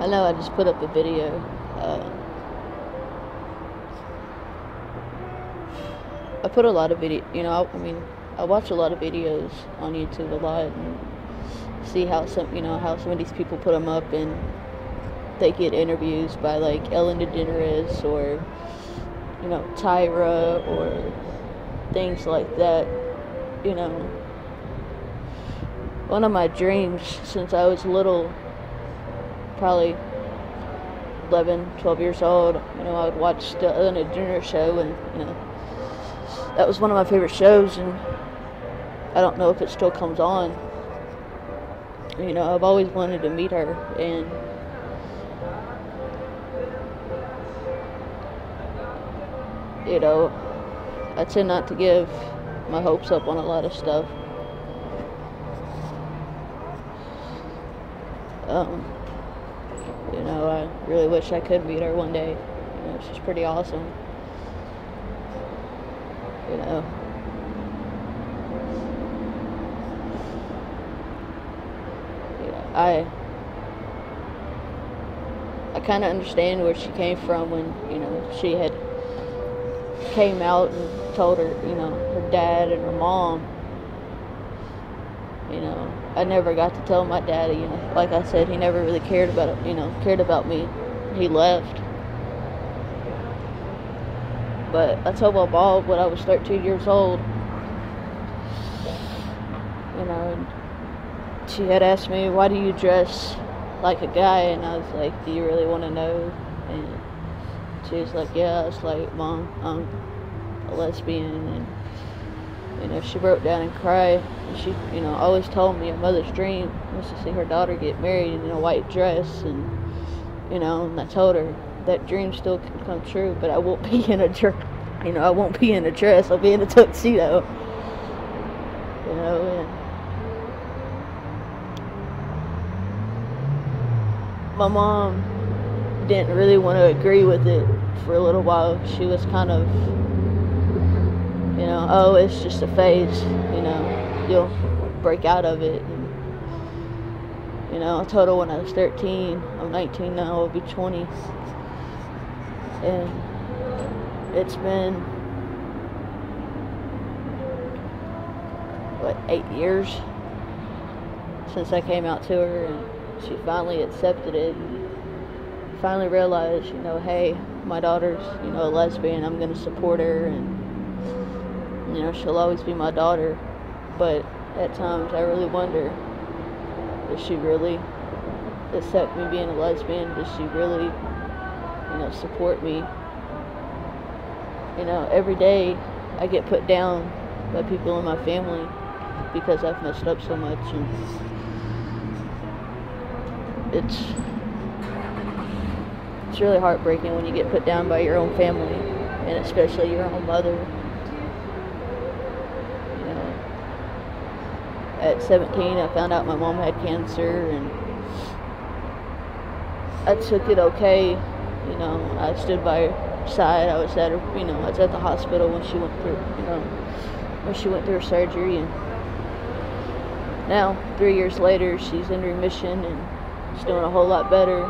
I know I just put up a video. I put a lot of I watch a lot of videos on YouTube a lot and see how some of these people put them up and they get interviews by like Ellen DeGeneres or Tyra or things like that. You know, one of my dreams since I was little, probably 11, 12 years old, I would watch the Ellen DeGeneres show, and that was one of my favorite shows, and I don't know if it still comes on. I've always wanted to meet her, and I tend not to give my hopes up on a lot of stuff. I really wish I could meet her one day. She's pretty awesome. I kind of understand where she came from when, she had came out and told her, her dad and her mom. I never got to tell my daddy, like I said, he never really cared about me. He left. But I told my mom when I was 13 years old, and she had asked me, why do you dress like a guy? And I was like, do you really want to know? And she was like, yeah. I was like, Mom, I'm a lesbian. And she broke down and cried. And she, always told me a mother's dream was to see her daughter get married in a white dress. And, and I told her that dream still can come true, but I won't be in a dress. I won't be in a dress. I'll be in a tuxedo. And my mom didn't really want to agree with it for a little while. She was kind of, oh, it's just a phase, you'll break out of it. And, I told her when I was 13, I'm 19 now, I'll be 20. And it's been, 8 years since I came out to her, and she finally accepted it and finally realized, hey, my daughter's, a lesbian, I'm going to support her, and she'll always be my daughter. But at times I really wonder, does she really accept me being a lesbian? Does she really, support me? Every day I get put down by people in my family because I've messed up so much, and it's really heartbreaking when you get put down by your own family, and especially your own mother. At 17, I found out my mom had cancer, and I took it okay. I stood by her side. I was at her, I was at the hospital when she went through her surgery, and now 3 years later, she's in remission and she's doing a whole lot better.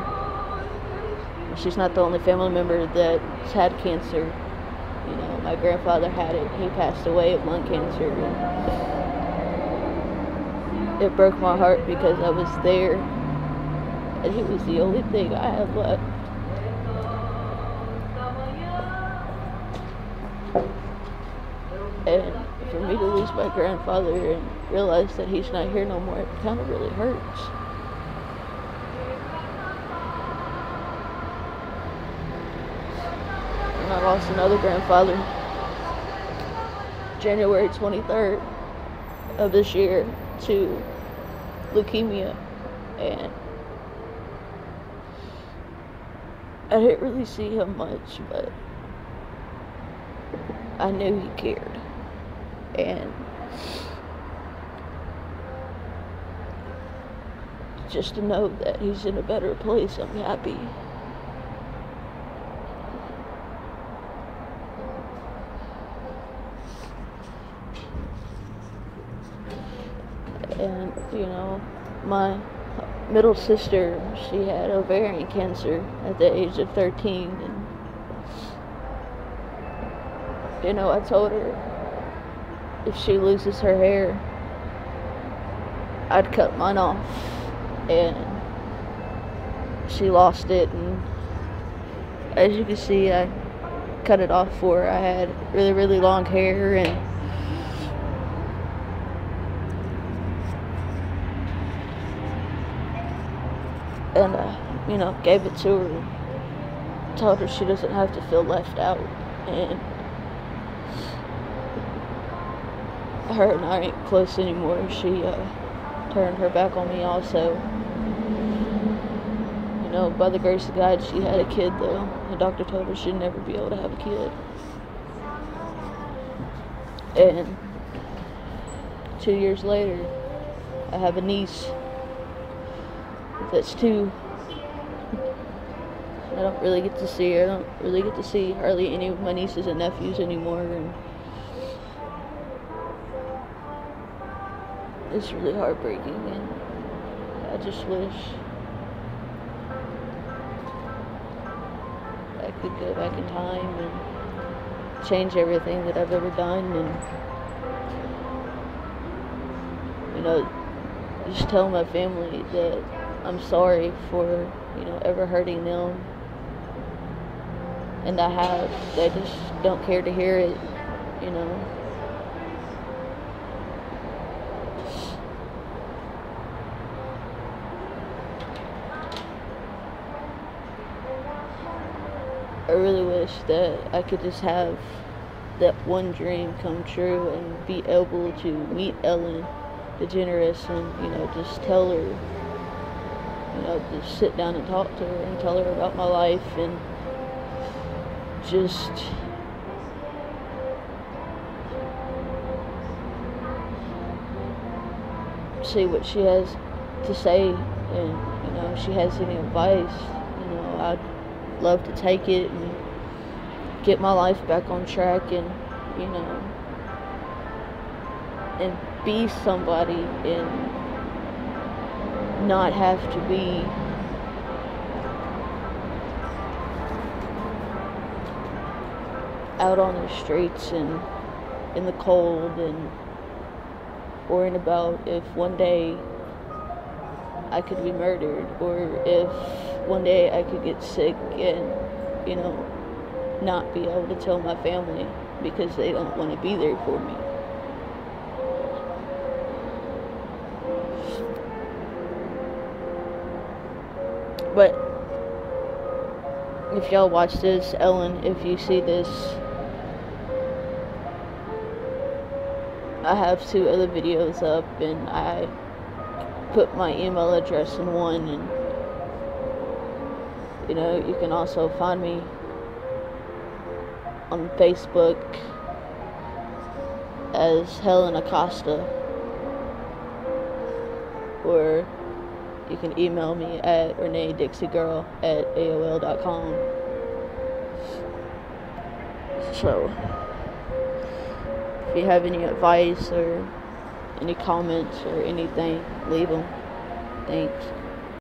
She's not the only family member that's had cancer. My grandfather had it. He passed away of lung cancer. And it broke my heart because I was there, and he was the only thing I had left. And for me to lose my grandfather and realize that he's not here no more, it kind of really hurts. And I lost another grandfather January 23rd of this year to leukemia, and I didn't really see him much, but I knew he cared. And just to know that he's in a better place, I'm happy. And, middle sister, she had ovarian cancer at the age of 13, and I told her if she loses her hair, I'd cut mine off, and she lost it, and as you can see, I cut it off for her. I had really, really long hair, and gave it to her. Told her she doesn't have to feel left out, and her and I ain't close anymore. She turned her back on me also. By the grace of God, she had a kid though. The doctor told her she'd never be able to have a kid. And 2 years later, I have a niece that's 2. I don't really get to see her. I don't really get to see hardly any of my nieces and nephews anymore, and it's really heartbreaking, and I just wish I could go back in time and change everything that I've ever done, and just tell my family that I'm sorry for ever hurting them, and they just don't care to hear it. I really wish that I could just have that one dream come true and be able to meet Ellen DeGeneres and, just tell her, just sit down and talk to her and tell her about my life, and just see what she has to say, and, if she has any advice, I'd love to take it and get my life back on track, and and be somebody, and not have to be out on the streets and in the cold and worrying about if one day I could be murdered, or if one day I could get sick and, not be able to tell my family because they don't want to be there for me. But if y'all watch this, Ellen, if you see this, I have 2 other videos up, and I put my email address in one, and you can also find me on Facebook as Helen Acosta, or you can email me at reneedixiegirl@aol.com. So if you have any advice or any comments or anything, leave them. Thanks.